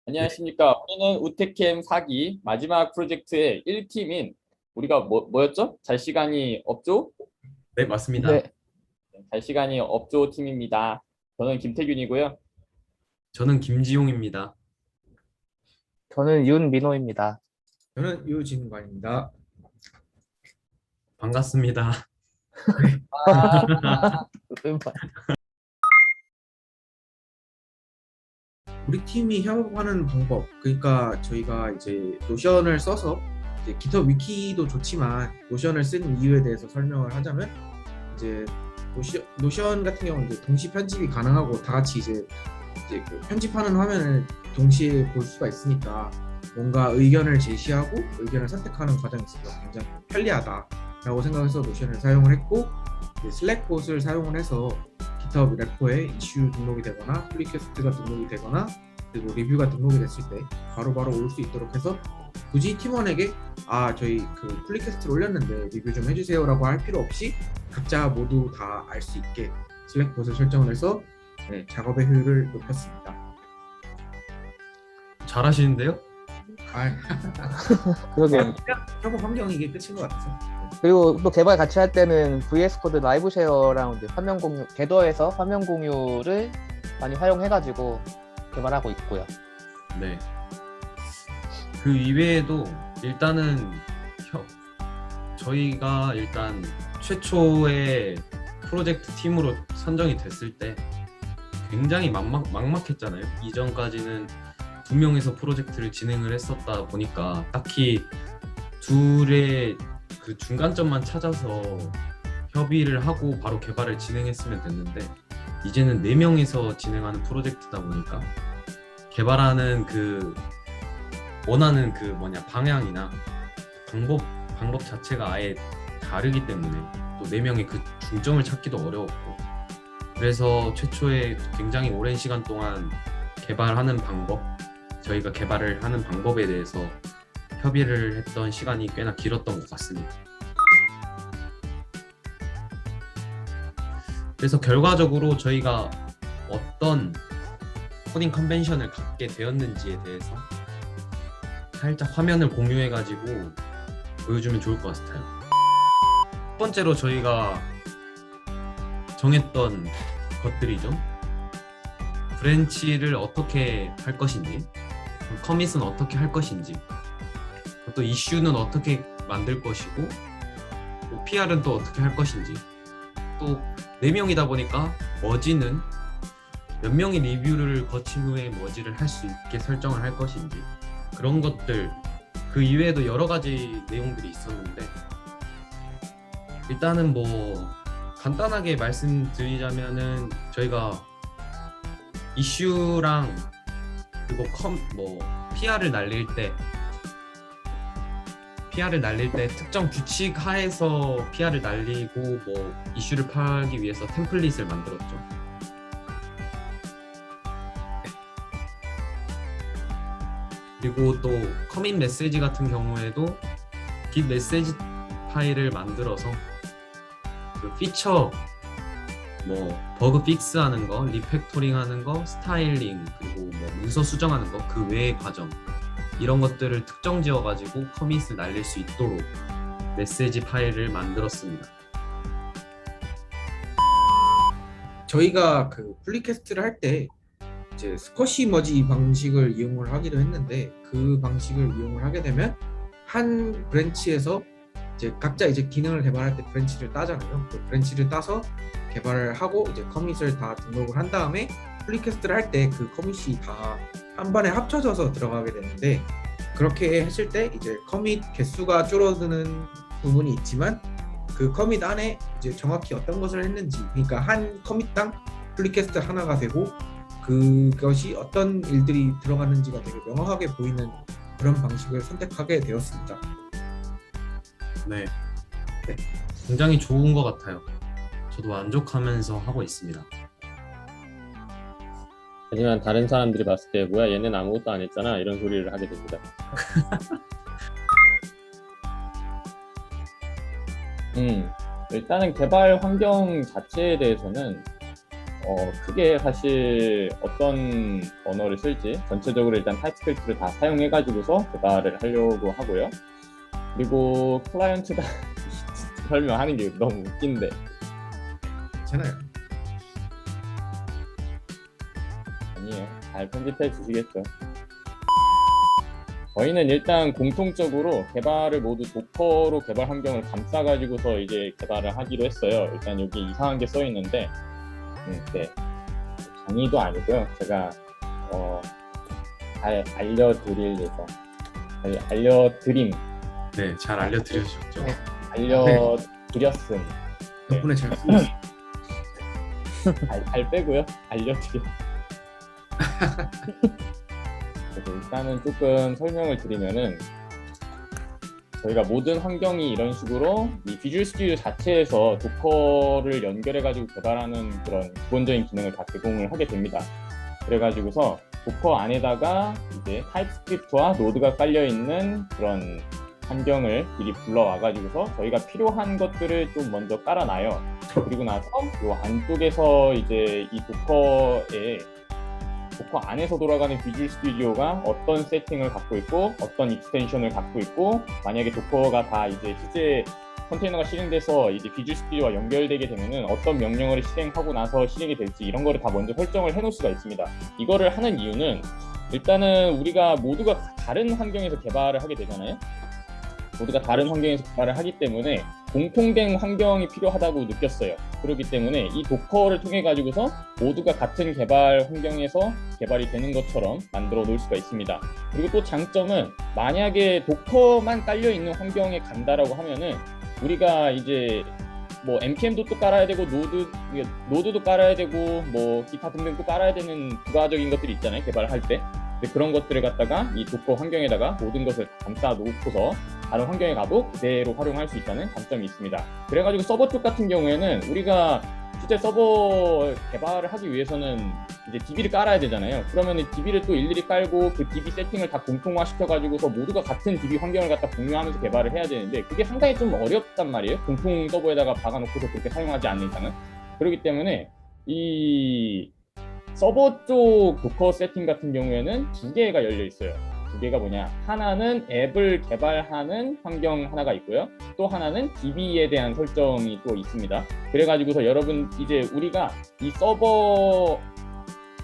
안녕하십니까. 우리는 우테캠 4기 마지막 프로젝트의 1팀인 우리가 뭐였죠? 잘 시간이 없죠? 네, 맞습니다. 네, 잘 시간이 없죠 팀입니다. 저는 김태균이고요. 저는 김지용입니다. 저는 윤민호입니다. 저는 유진관입니다. 반갑습니다. 우리 팀이 협업하는 방법, 그러니까 저희가 이제 노션을 써서 이제 깃허브 위키도 좋지만 노션을 쓴 이유에 대해서 설명을 하자면 이제 노션 같은 경우는 이제 동시 편집이 가능하고 다 같이 이제 그 편집하는 화면을 동시에 볼 수가 있으니까 뭔가 의견을 제시하고 의견을 선택하는 과정이 있어서 굉장히 편리하다라고 생각해서 노션을 사용을 했고, 이제 슬랙봇을 사용을 해서 깃허브 레포에 이슈 등록이 되거나 플리퀘스트가 등록이 되거나 그리고 리뷰가 등록이 됐을 때 바로바로 올 수 있도록 해서 굳이 팀원에게 저희 그 플리퀘스트를 올렸는데 리뷰 좀 해주세요라고 할 필요 없이 각자 모두 다 알 수 있게 슬랙봇을 설정을 해서 작업의 효율을 높였습니다. 잘하시는데요? 그러게. 협업 환경이 이게 끝인 것 같아서. 그리고 또 개발 같이 할 때는 VS 코드 라이브 쉐어랑 이제 화면 공유, 궤도에서 화면 공유를 많이 활용해가지고 개발하고 있고요. 네. 그 이외에도 일단은 저희가 일단 최초의 프로젝트 팀으로 선정이 됐을 때 굉장히 막막했잖아요. 이전까지는 2명에서 프로젝트를 진행을 했었다 보니까 딱히 둘의 그 중간점만 찾아서 협의를 하고 바로 개발을 진행했으면 됐는데, 이제는 4명이서 진행하는 프로젝트다 보니까 개발하는 그 원하는 그 방향이나 방법 자체가 아예 다르기 때문에 또 4명의 그 중점을 찾기도 어려웠고, 그래서 최초에 굉장히 오랜 시간 동안 개발하는 방법, 저희가 개발을 하는 방법에 대해서 협의를 했던 시간이 꽤나 길었던 것 같습니다. 그래서 결과적으로 저희가 어떤 코딩 컨벤션을 갖게 되었는지에 대해서 살짝 화면을 공유해가지고 보여주면 좋을 것 같아요. 첫 번째로 저희가 정했던 것들이죠. 브랜치를 어떻게 할 것인지, 커밋은 어떻게 할 것인지, 또 이슈는 어떻게 만들 것이고, 또 PR은 또 어떻게 할 것인지, 또 4명이다 보니까 머지는 몇 명이 리뷰를 거친 후에 머지를 할 수 있게 설정을 할 것인지, 그런 것들, 그 이외에도 여러 가지 내용들이 있었는데, 일단은 간단하게 말씀드리자면은 저희가 이슈랑 그리고 PR을 날릴 때 특정 규칙 하에서 PR을 날리고 이슈를 파기 위해서 템플릿을 만들었죠. 그리고 또 커밋 메시지 같은 경우에도 git 메시지 파일을 만들어서 그 피처 버그 픽스하는 거, 리팩토링 하는 거, 스타일링, 그리고 문서 수정하는 거, 그 외의 과정, 이런 것들을 특정 지어가지고 커밋을 날릴 수 있도록 메시지 파일을 만들었습니다. 저희가 그 플리캐스트를 할 때 이제 스쿼시 머지 방식을 이용을 하기로 했는데, 그 방식을 이용을 하게 되면 한 브랜치에서 이제 각자 이제 기능을 개발할 때 브랜치를 따잖아요. 그 브랜치를 따서 개발을 하고 이제 커밋을 다 등록을 한 다음에 플리캐스트를 할 때 그 커밋이 다 한 번에 합쳐져서 들어가게 되는데, 그렇게 했을 때 이제 커밋 개수가 줄어드는 부분이 있지만 그 커밋 안에 이제 정확히 어떤 것을 했는지, 그러니까 한 커밋당 플리캐스트 하나가 되고 그것이 어떤 일들이 들어가는지가 되게 명확하게 보이는 그런 방식을 선택하게 되었습니다. 네. 굉장히 좋은 것 같아요. 저도 만족하면서 하고 있습니다. 하지만 다른 사람들이 봤을 때 뭐야 얘는 아무것도 안 했잖아 이런 소리를 하게 됩니다. 일단은 개발 환경 자체에 대해서는 크게 사실 어떤 언어를 쓸지 전체적으로 일단 타입스크립트를 다 사용해가지고서 개발을 하려고 하고요. 그리고 클라이언트가 설명하는 게 너무 웃긴데 괜찮아요. 아니에요. 잘 편집해 주시겠죠. 저희는 일단 공통적으로 개발을 모두 도커로 개발 환경을 감싸가지고서 이제 개발을 하기로 했어요. 일단 여기 이상한 게 써 있는데, 네. 강의도 아니고요. 제가 잘 알려드릴 예정. 알려드림. 네, 잘 알려드리셨죠. 네. 알려드렸음. 덕분에 잘 쓰고 있어요. 잘 빼고요. 알려드려. 그래서 일단은 조금 설명을 드리면은 저희가 모든 환경이 이런 식으로 이 비주얼 스튜디오 자체에서 도커를 연결해가지고 개발하는 그런 기본적인 기능을 다 제공을 하게 됩니다. 그래가지고서 도커 안에다가 이제 타입스크립트와 노드가 깔려 있는 그런 환경을 미리 불러와가지고서 저희가 필요한 것들을 좀 먼저 깔아놔요. 그리고 나서 이 안쪽에서 이제 이 도커 안에서 돌아가는 비주얼 스튜디오가 어떤 세팅을 갖고 있고 어떤 익스텐션을 갖고 있고 만약에 도커가 다 이제 실제 컨테이너가 실행돼서 이제 비주얼 스튜디오와 연결되게 되면은 어떤 명령어를 실행하고 나서 실행이 될지 이런 거를 다 먼저 설정을 해놓을 수가 있습니다. 이거를 하는 이유는 일단은 우리가 모두가 다른 환경에서 개발을 하게 되잖아요. 모두가 다른 환경에서 개발을 하기 때문에 공통된 환경이 필요하다고 느꼈어요. 그렇기 때문에 이 도커를 통해 가지고서 모두가 같은 개발 환경에서 개발이 되는 것처럼 만들어 놓을 수가 있습니다. 그리고 또 장점은 만약에 도커만 깔려 있는 환경에 간다라고 하면은 우리가 이제 뭐 npm도 또 깔아야 되고 노드도 깔아야 되고 뭐 기타 등등 또 깔아야 되는 부가적인 것들이 있잖아요. 개발할 때. 근데 그런 것들을 갖다가 이 도커 환경에다가 모든 것을 감싸 놓고서 다른 환경에 가도 그대로 활용할 수 있다는 장점이 있습니다. 그래가지고 서버 쪽 같은 경우에는 우리가 실제 서버 개발을 하기 위해서는 이제 DB를 깔아야 되잖아요. 그러면 DB를 또 일일이 깔고 그 DB 세팅을 다 공통화 시켜가지고서 모두가 같은 DB 환경을 갖다 공유하면서 개발을 해야 되는데 그게 상당히 좀 어렵단 말이에요. 공통 서버에다가 박아놓고서 그렇게 사용하지 않는 이상은. 그렇기 때문에 이 서버 쪽 도커 세팅 같은 경우에는 두 개가 열려 있어요. 두 개가 뭐냐? 하나는 앱을 개발하는 환경 하나가 있고요. 또 하나는 DB에 대한 설정이 또 있습니다. 그래가지고서 여러분 이제 우리가 이 서버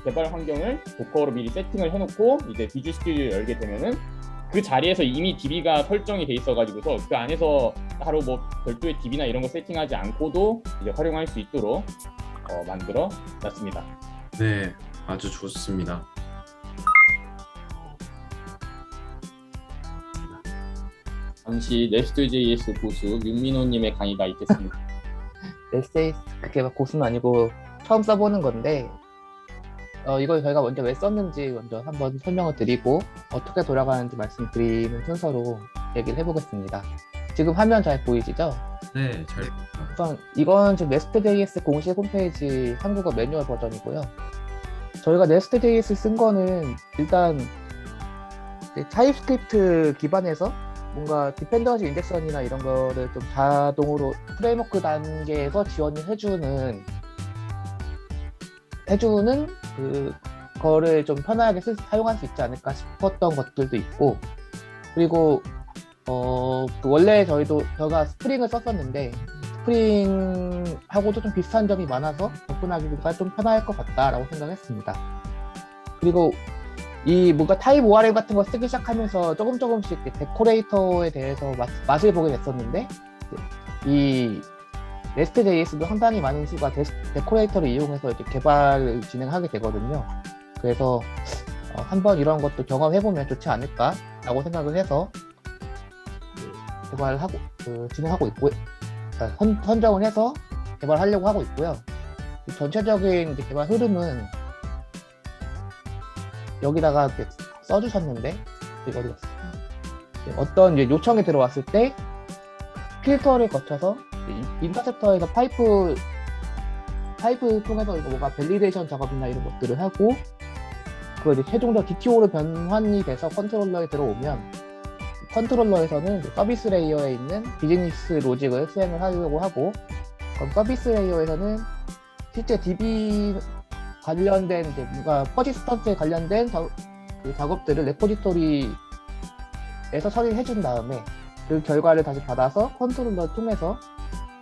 개발 환경을 도커로 미리 세팅을 해놓고 이제 비주얼 스튜디오를 열게 되면은 그 자리에서 이미 DB가 설정이 돼 있어가지고서 그 안에서 따로 뭐 별도의 DB나 이런 거 세팅하지 않고도 이제 활용할 수 있도록 만들어 놨습니다. 네, 아주 좋습니다. 잠시 넥스트.js 고수 윤민호님의 강의가 있겠습니다. 넥스트.js 그게 막 고수는 아니고 처음 써보는 건데 이걸 저희가 먼저 왜 썼는지 먼저 한번 설명을 드리고 어떻게 돌아가는지 말씀드리는 순서로 얘기를 해보겠습니다. 지금 화면 잘 보이시죠? 네, 잘 우선 이건 지금 넥스트.js 공식 홈페이지 한국어 매뉴얼 버전이고요. 저희가 넥스트.js 쓴 거는 일단 타입스크립트 기반에서 뭔가 디펜던시 인젝션이나 이런 거를 좀 자동으로 프레임워크 단계에서 지원을 해주는 그거를 좀 편하게 사용할 수 있지 않을까 싶었던 것들도 있고, 그리고 원래 저희가 스프링을 썼었는데 스프링하고도 좀 비슷한 점이 많아서 접근하기가 좀 편할 것 같다라고 생각했습니다. 그리고 이 뭔가 타입 ORM 같은 거 쓰기 시작하면서 조금씩 데코레이터에 대해서 맛을 보게 됐었는데 이 넥스트.js도 상당히 많은 수가 데코레이터를 이용해서 이제 개발을 진행하게 되거든요. 그래서 한번 이런 것도 경험해보면 좋지 않을까라고 생각을 해서 개발하고 진행하고 있고 선정을 해서 개발하려고 하고 있고요. 전체적인 이제 개발 흐름은 여기다가 써주셨는데 이거 어디 갔어? 어떤 이제 요청이 들어왔을 때 필터를 거쳐서 인터셉터에서 파이프 통해서 뭔가 밸리데이션 작업이나 이런 것들을 하고 그 이제 최종적 DTO로 변환이 돼서 컨트롤러에 들어오면 컨트롤러에서는 서비스 레이어에 있는 비즈니스 로직을 수행을 하려고 하고, 그럼 서비스 레이어에서는 실제 DB 관련된 이제 뭔가 퍼지스턴트에 관련된 그 작업들을 레포지토리에서 처리해 준 다음에 그 결과를 다시 받아서 컨트롤러를 통해서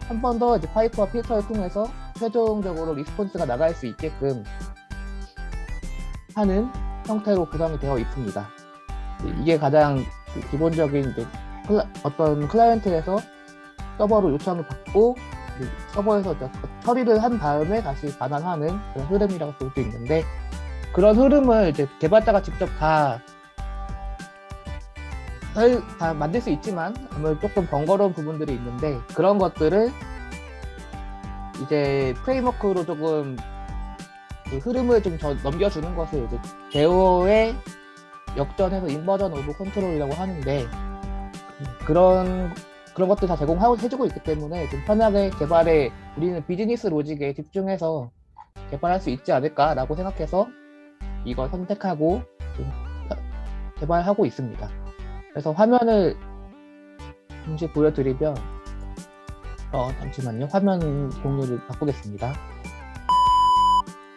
한 번 더 이제 파이프와 필터를 통해서 최종적으로 리스폰스가 나갈 수 있게끔 하는 형태로 구성이 되어 있습니다. 이게 가장 기본적인 이제 어떤 클라이언트에서 서버로 요청을 받고 서버에서 처리를 한 다음에 다시 반환하는 그런 흐름이라고 볼 수 있는데, 그런 흐름을 이제 개발자가 직접 다 만들 수 있지만 아무래도 조금 번거로운 부분들이 있는데, 그런 것들을 이제 프레임워크로 조금 그 흐름을 좀 넘겨주는 것을 이제 제어의 역전해서 인버전 오브 컨트롤이라고 하는데, 그런 것들 다 제공해주고 있기 때문에 좀 편하게 우리는 비즈니스 로직에 집중해서 개발할 수 있지 않을까라고 생각해서 이걸 선택하고 좀 개발하고 있습니다. 그래서 화면을 잠시 보여드리면, 잠시만요. 화면 공유를 바꾸겠습니다.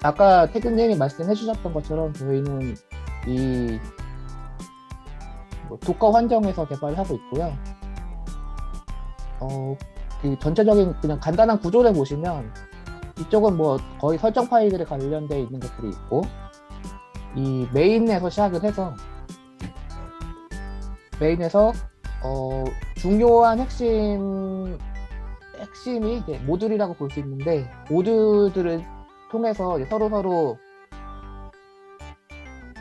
아까 태균님이 말씀해주셨던 것처럼 저희는 이 도커 환경에서 개발을 하고 있고요. 그 전체적인 그냥 간단한 구조를 보시면 이쪽은 뭐 거의 설정 파일들에 관련되어 있는 것들이 있고, 이 메인에서 시작을 해서 중요한 핵심이 이제 모듈이라고 볼 수 있는데, 모듈들을 통해서 이제 서로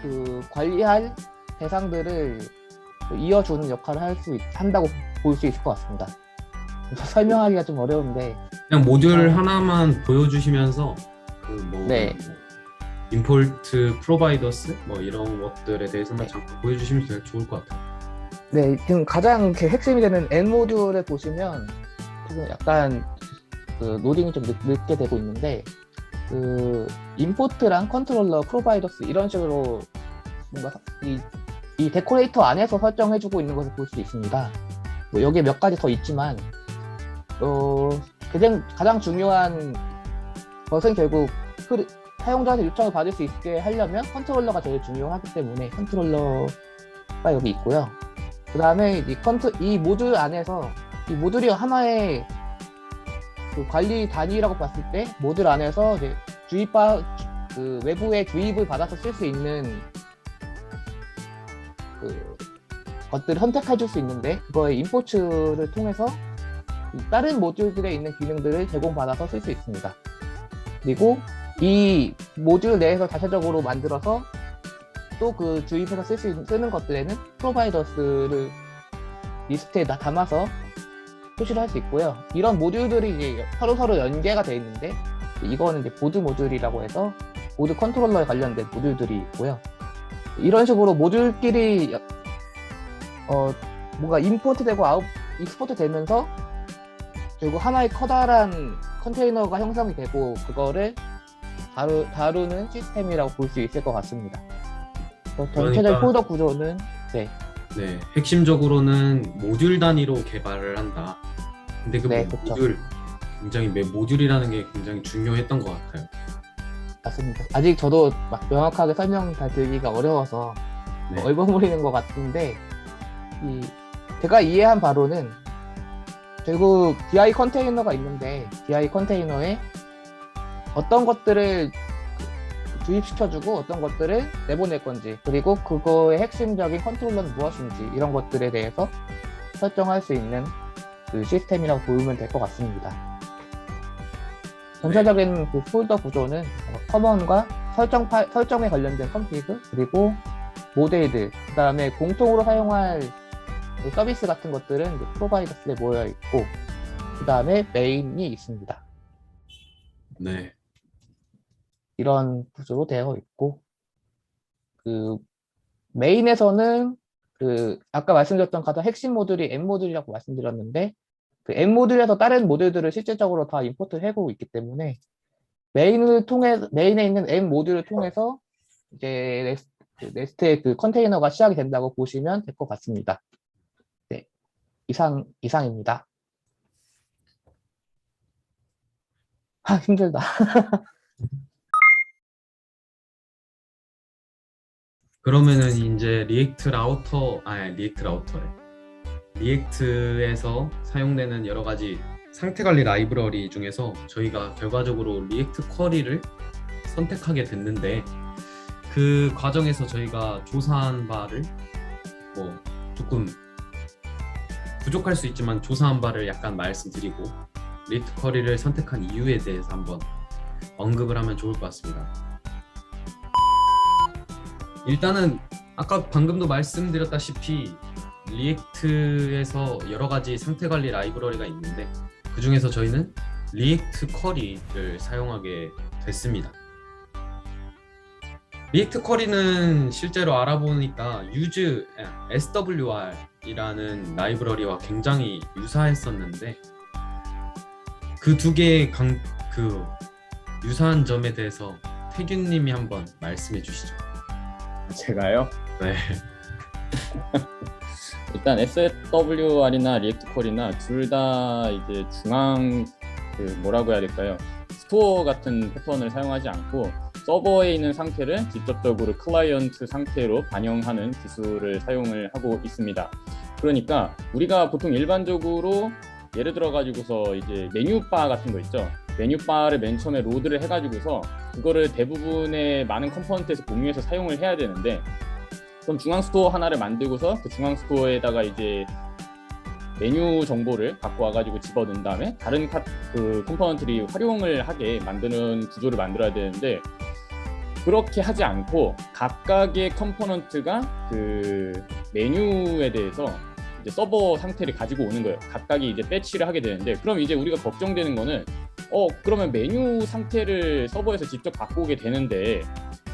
그 관리할 대상들을 이어주는 역할을 한다고 볼 수 있을 것 같습니다. 설명하기가 좀 어려운데, 그냥 모듈 하나만 보여주시면서 네. 임포트 프로바이더스 뭐 이런 것들에 대해서만 잠깐 보여주시면 되게 좋을 것 같아요. 네, 지금 가장 핵심이 되는 N 모듈을 보시면 지금 약간 그 로딩이 좀 늦게 되고 있는데, 그 임포트랑 컨트롤러, 프로바이더스 이런 식으로 뭔가 이 데코레이터 안에서 설정해주고 있는 것을 볼 수 있습니다. 뭐 여기에 몇 가지 더 있지만, 가장 중요한 것은 결국 사용자한테 요청을 받을 수 있게 하려면 컨트롤러가 제일 중요하기 때문에 컨트롤러가 여기 있고요. 그 다음에 이 모듈 안에서 이 모듈이 하나의 그 관리 단위라고 봤을 때, 모듈 안에서 이제 그 외부의 주입을 받아서 쓸 수 있는 그 것들을 선택해 줄 수 있는데, 그거의 임포트를 통해서 다른 모듈들에 있는 기능들을 제공받아서 쓸 수 있습니다. 그리고 이 모듈 내에서 자체적으로 만들어서 또 그 주입해서 쓰는 것들에는 프로바이더스를 리스트에 담아서 표시를 할 수 있고요. 이런 모듈들이 이제 서로 연계가 되어 있는데, 이거는 이제 보드 모듈이라고 해서 보드 컨트롤러에 관련된 모듈들이 있고요. 이런 식으로 모듈끼리 뭔가 임포트되고 익스포트 되면서 결국 하나의 커다란 컨테이너가 형성이 되고, 그거를 다루는 시스템이라고 볼 수 있을 것 같습니다. 전체적 폴더 구조는 핵심적으로는 모듈 단위로 개발을 한다. 근데 그 네, 그렇죠. 모듈이라는 게 굉장히 중요했던 것 같아요. 맞습니다. 아직 저도 막 명확하게 설명 잘 드리기가 어려워서 얼버무리는 것 같은데, 제가 이해한 바로는 결국 DI 컨테이너가 있는데, DI 컨테이너에 어떤 것들을 주입시켜주고 어떤 것들을 내보낼 건지, 그리고 그거의 핵심적인 컨트롤러는 무엇인지, 이런 것들에 대해서 설정할 수 있는 그 시스템이라고 보면 될 것 같습니다. 전체적인 그 폴더 구조는 커먼과 설정에 관련된 컨피그, 그리고 모델들, 그 다음에 공통으로 사용할 서비스 같은 것들은 이제 프로바이더스에 모여 있고, 그 다음에 메인이 있습니다. 네. 이런 구조로 되어 있고, 그 메인에서는 그 아까 말씀드렸던 가장 핵심 모듈이 M 모듈이라고 말씀드렸는데, 그 M 모듈에서 다른 모듈들을 실질적으로 다 임포트를 해오고 있기 때문에 메인에 있는 M 모듈을 통해서 이제 네스트의 그 컨테이너가 시작이 된다고 보시면 될 것 같습니다. 네, 이상입니다. 힘들다. 그러면은 이제 리액트에서 사용되는 여러 가지 상태 관리 라이브러리 중에서 저희가 결과적으로 리액트 쿼리를 선택하게 됐는데, 그 과정에서 저희가 조사한 바를 뭐 조금 부족할 수 있지만 조사한 바를 약간 말씀드리고 리액트 쿼리를 선택한 이유에 대해서 한번 언급을 하면 좋을 것 같습니다. 일단은 아까 방금도 말씀드렸다시피 리액트에서 여러 가지 상태 관리 라이브러리가 있는데 그 중에서 저희는 리액트 쿼리를 사용하게 됐습니다. 리액트 쿼리는 실제로 알아보니까 SWR이라는 라이브러리와 굉장히 유사했었는데 그 두 개의 유사한 점에 대해서 태균님이 한번 말씀해 주시죠. 제가요? 네. 일단 SWR이나 리액트 쿼리나 둘 다 이제 중앙 뭐라고 해야 될까요? 스토어 같은 패턴을 사용하지 않고 서버에 있는 상태를 직접적으로 클라이언트 상태로 반영하는 기술을 사용을 하고 있습니다. 그러니까 우리가 보통 일반적으로 예를 들어 가지고서 이제 메뉴바 같은 거 있죠. 메뉴바를 맨 처음에 로드를 해가지고서 그거를 대부분의 많은 컴포넌트에서 공유해서 사용을 해야 되는데, 그럼 중앙 스토어 하나를 만들고서 그 중앙 스토어에다가 이제 메뉴 정보를 갖고 와가지고 집어넣은 다음에 다른 컴포넌트들이 활용을 하게 만드는 구조를 만들어야 되는데, 그렇게 하지 않고 각각의 컴포넌트가 그 메뉴에 대해서 이제 서버 상태를 가지고 오는 거예요. 각각이 이제 배치를 하게 되는데, 그럼 이제 우리가 걱정되는 거는 그러면 메뉴 상태를 서버에서 직접 갖고 오게 되는데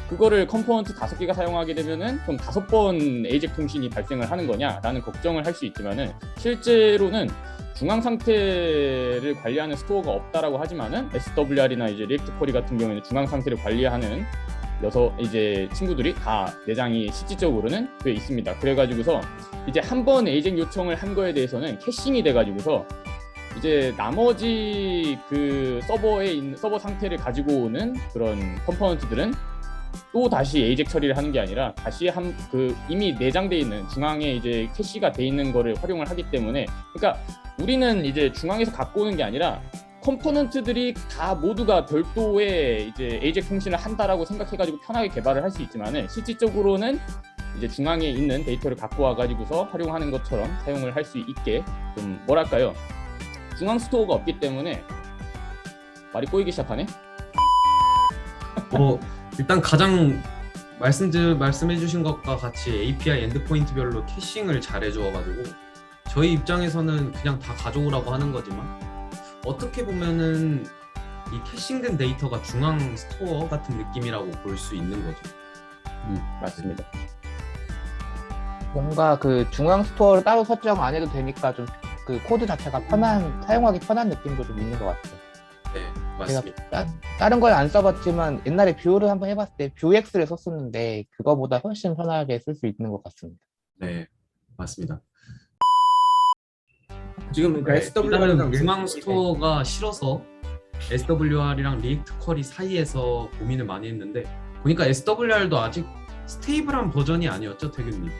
그거를 컴포넌트 5개가 사용하게 되면은 그럼 5번 에이젝 통신이 발생을 하는 거냐라는 걱정을 할 수 있지만은, 실제로는 중앙 상태를 관리하는 스토어가 없다라고 하지만은 SWR이나 이제 리액트 쿼리 같은 경우에는 중앙 상태를 관리하는 이제 친구들이 다 내장이 실질적으로는 돼 있습니다. 그래가지고서 이제 한 번 에이젝 요청을 한 거에 대해서는 캐싱이 돼가지고서 이제 나머지 그 서버에 있는 서버 상태를 가지고 오는 그런 컴포넌트들은 또 다시 에이젝 처리를 하는 게 아니라 다시 이미 내장돼 있는 중앙에 이제 캐시가 돼 있는 거를 활용을 하기 때문에, 그러니까 우리는 이제 중앙에서 갖고 오는 게 아니라 컴포넌트들이 다 모두가 별도의 이제 에이젝 통신을 한다라고 생각해가지고 편하게 개발을 할 수 있지만은, 실질적으로는 이제 중앙에 있는 데이터를 갖고 와가지고서 활용하는 것처럼 사용을 할 수 있게 좀 뭐랄까요, 중앙 스토어가 없기 때문에 말이 꼬이기 시작하네. 일단 가장 말씀해주신 것과 같이 API 엔드포인트별로 캐싱을 잘 해줘가지고 저희 입장에서는 그냥 다 가져오라고 하는 거지만, 어떻게 보면은 이 캐싱된 데이터가 중앙 스토어 같은 느낌이라고 볼 수 있는 거죠. 맞습니다. 뭔가 그 중앙 스토어를 따로 설정 안 해도 되니까 좀 그 코드 자체가 사용하기 편한 느낌도 좀 있는 것 같아요. 네, 맞습니다. 제가 다른 걸 안 써봤지만 옛날에 뷰를 한번 해봤을 때 뷰X를 썼었는데 그거보다 훨씬 편하게 쓸 수 있는 것 같습니다. 네, 맞습니다. 지금 그러니까 일단은 중앙 스토어가 싫어서 SWR이랑 리액트 쿼리 사이에서 고민을 많이 했는데, 보니까 SWR도 아직 스테이블한 버전이 아니었죠, 태균님?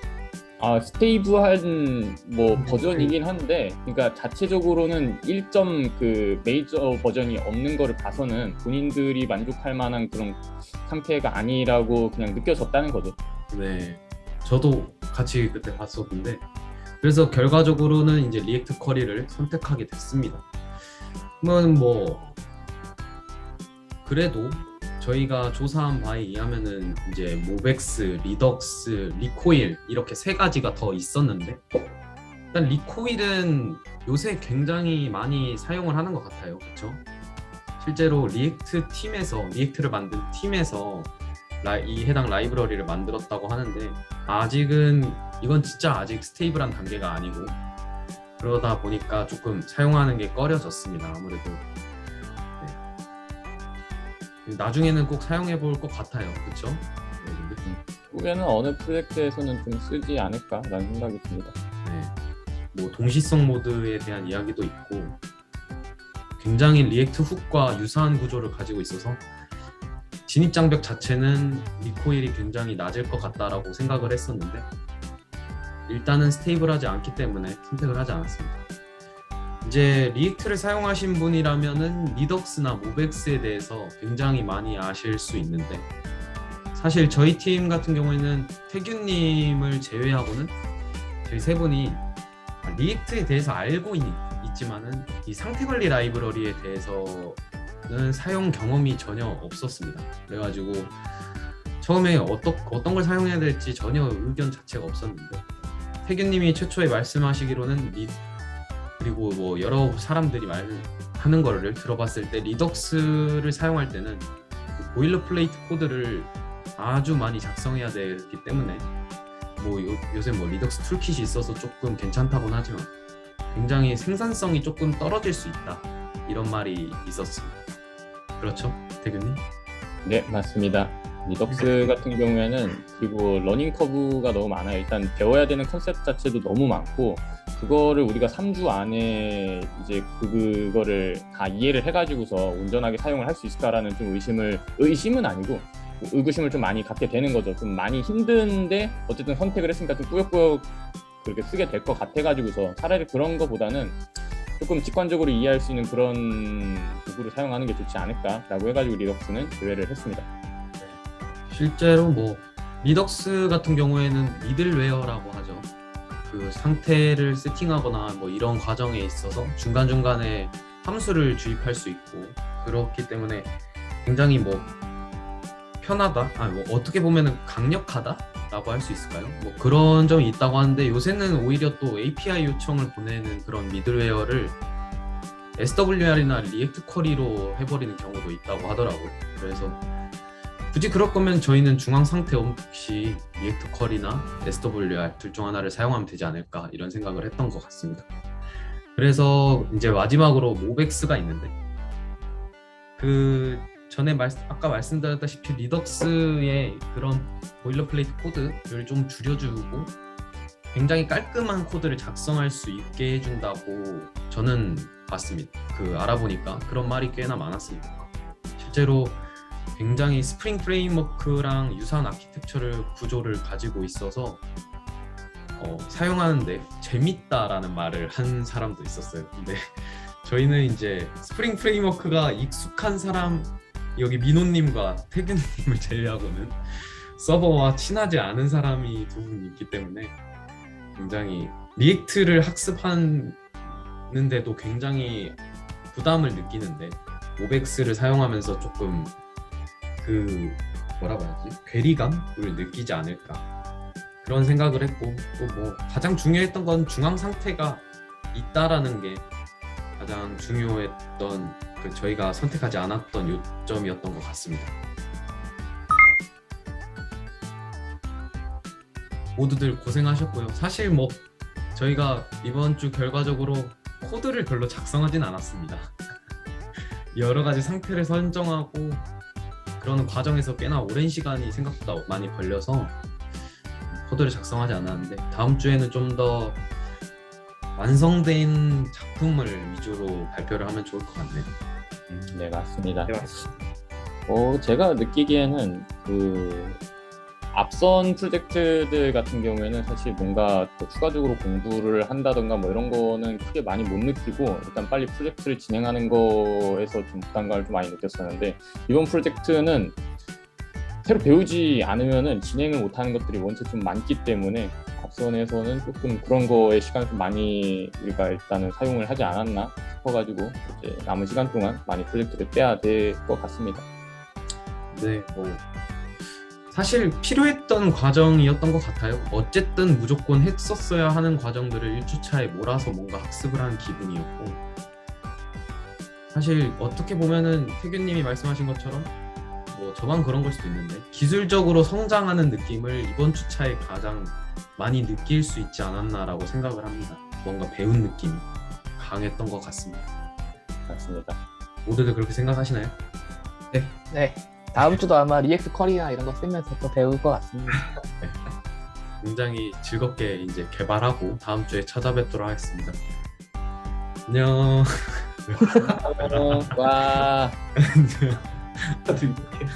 스테이블한 버전이긴 한데, 그러니까 자체적으로는 1점 그 메이저 버전이 없는 거를 봐서는 본인들이 만족할 만한 그런 상태가 아니라고 그냥 느껴졌다는 거죠. 네, 저도 같이 그때 봤었는데, 그래서 결과적으로는 이제 리액트 쿼리를 선택하게 됐습니다. 그러면 그래도 저희가 조사한 바에 의하면은 이제 모벡스, 리덕스, 리코일 이렇게 3가지가 더 있었는데, 일단 리코일은 요새 굉장히 많이 사용을 하는 것 같아요. 그렇죠? 실제로 리액트를 만든 팀에서 이 해당 라이브러리를 만들었다고 하는데, 이건 진짜 아직 스테이블한 단계가 아니고, 그러다 보니까 조금 사용하는 게 꺼려졌습니다. 아무래도 나중에는 꼭 사용해 볼 것 같아요. 그렇죠? 후에는 어느 프로젝트에서는 좀 쓰지 않을까라는 생각이 듭니다. 네. 동시성 모드에 대한 이야기도 있고 굉장히 리액트 훅과 유사한 구조를 가지고 있어서 진입 장벽 자체는 리코일이 굉장히 낮을 것 같다라고 생각을 했었는데 일단은 스테이블하지 않기 때문에 선택을 하지 않았습니다. 이제 리액트를 사용하신 분이라면은 리덕스나 모벡스에 대해서 굉장히 많이 아실 수 있는데 사실 저희 팀 같은 경우에는 태균님을 제외하고는 저희 세 분이 리액트에 대해서 알고 있지만은 이 상태 관리 라이브러리에 대해서는 사용 경험이 전혀 없었습니다. 그래가지고 처음에 어떤 걸 사용해야 될지 전혀 의견 자체가 없었는데 태균님이 최초에 말씀하시기로는 그리고 뭐 여러 사람들이 말하는 거를 들어봤을 때 리덕스를 사용할 때는 그 보일러플레이트 코드를 아주 많이 작성해야 되기 때문에 뭐 요새 뭐 리덕스 툴킷이 있어서 조금 괜찮다고는 하지만 굉장히 생산성이 조금 떨어질 수 있다 이런 말이 있었습니다. 그렇죠, 태균님? 네, 맞습니다. 리덕스 같은 경우에는 그리고 러닝 커브가 너무 많아요. 일단 배워야 되는 컨셉 자체도 너무 많고 그거를 우리가 3주 안에 이제 그거를 다 이해를 해가지고서 온전하게 사용을 할 수 있을까라는 좀 의심은 아니고 의구심을 좀 많이 갖게 되는 거죠. 좀 많이 힘든데 어쨌든 선택을 했으니까 좀 꾸역꾸역 그렇게 쓰게 될 것 같아가지고서 차라리 그런 거보다는 조금 직관적으로 이해할 수 있는 그런 도구를 사용하는 게 좋지 않을까라고 해가지고 리덕스는 제외를 했습니다. 실제로 뭐 리덕스 같은 경우에는 미들웨어라고 하죠. 그 상태를 세팅하거나 뭐 이런 과정에 있어서 중간중간에 함수를 주입할 수 있고 그렇기 때문에 굉장히 뭐 편하다, 뭐 어떻게 보면은 강력하다라고 할 수 있을까요? 뭐 그런 점이 있다고 하는데 요새는 오히려 또 API 요청을 보내는 그런 미들웨어를 SWR이나 리액트 쿼리로 해버리는 경우도 있다고 하더라고요. 그래서 굳이 그럴 거면 저희는 중앙 상태 없이 리액트 쿼리나 SWR 둘 중 하나를 사용하면 되지 않을까 이런 생각을 했던 것 같습니다. 그래서 이제 마지막으로 모벡스가 있는데 그 전에 아까 말씀드렸다시피 리덕스의 그런 보일러플레이트 코드를 좀 줄여주고 굉장히 깔끔한 코드를 작성할 수 있게 해준다고 저는 봤습니다. 알아보니까 그런 말이 꽤나 많았습니다. 실제로 굉장히 스프링 프레임워크랑 유사한 아키텍처를 구조를 가지고 있어서 사용하는데 재밌다라는 말을 한 사람도 있었어요. 근데 저희는 이제 스프링 프레임워크가 익숙한 사람 여기 민호님과 태균님을 제외하고는 서버와 친하지 않은 사람이 두 분 있기 때문에 굉장히 리액트를 학습하는데도 굉장히 부담을 느끼는데 모벡스를 사용하면서 조금 뭐라고 해야지? 괴리감을 느끼지 않을까 그런 생각을 했고 또 뭐 가장 중요했던 건 중앙 상태가 있다라는 게 가장 중요했던 저희가 선택하지 않았던 요점이었던 것 같습니다. 모두들 고생하셨고요. 사실 뭐 저희가 이번 주 결과적으로 코드를 별로 작성하진 않았습니다. 여러 가지 상태를 설정하고 그러는 과정에서 꽤나 오랜 시간이 생각보다 많이 걸려서 코드를 작성하지 않았는데 다음 주에는 좀 더 완성된 작품을 위주로 발표를 하면 좋을 것 같네요. 네, 맞습니다. 네, 맞습니다. 제가 느끼기에는 앞선 프로젝트들 같은 경우에는 사실 뭔가 더 추가적으로 공부를 한다던가 뭐 이런 거는 크게 많이 못 느끼고 일단 빨리 프로젝트를 진행하는 거에서 좀 부담감을 좀 많이 느꼈었는데 이번 프로젝트는 새로 배우지 않으면은 진행을 못하는 것들이 원체 좀 많기 때문에 앞선에서는 조금 그런 거에 시간을 좀 많이 우리가 일단은 사용을 하지 않았나 싶어가지고 이제 남은 시간 동안 많이 프로젝트를 빼야 될 것 같습니다. 네, 뭐 사실 필요했던 과정이었던 것 같아요. 어쨌든 무조건 했었어야 하는 과정들을 1주차에 몰아서 뭔가 학습을 하는 기분이었고 사실 어떻게 보면은 태균님이 말씀하신 것처럼 뭐 저만 그런 걸 수도 있는데 기술적으로 성장하는 느낌을 이번 주차에 가장 많이 느낄 수 있지 않았나라고 생각을 합니다. 뭔가 배운 느낌이 강했던 것 같습니다. 맞습니다. 모두들 그렇게 생각하시나요? 네. 다음 주도 아마 리액트 쿼리나 이런 거 쓰면서 또 배울 것 같습니다. 네. 굉장히 즐겁게 이제 개발하고 다음 주에 찾아뵙도록 하겠습니다. 안녕. 네. 와. 다들 이렇게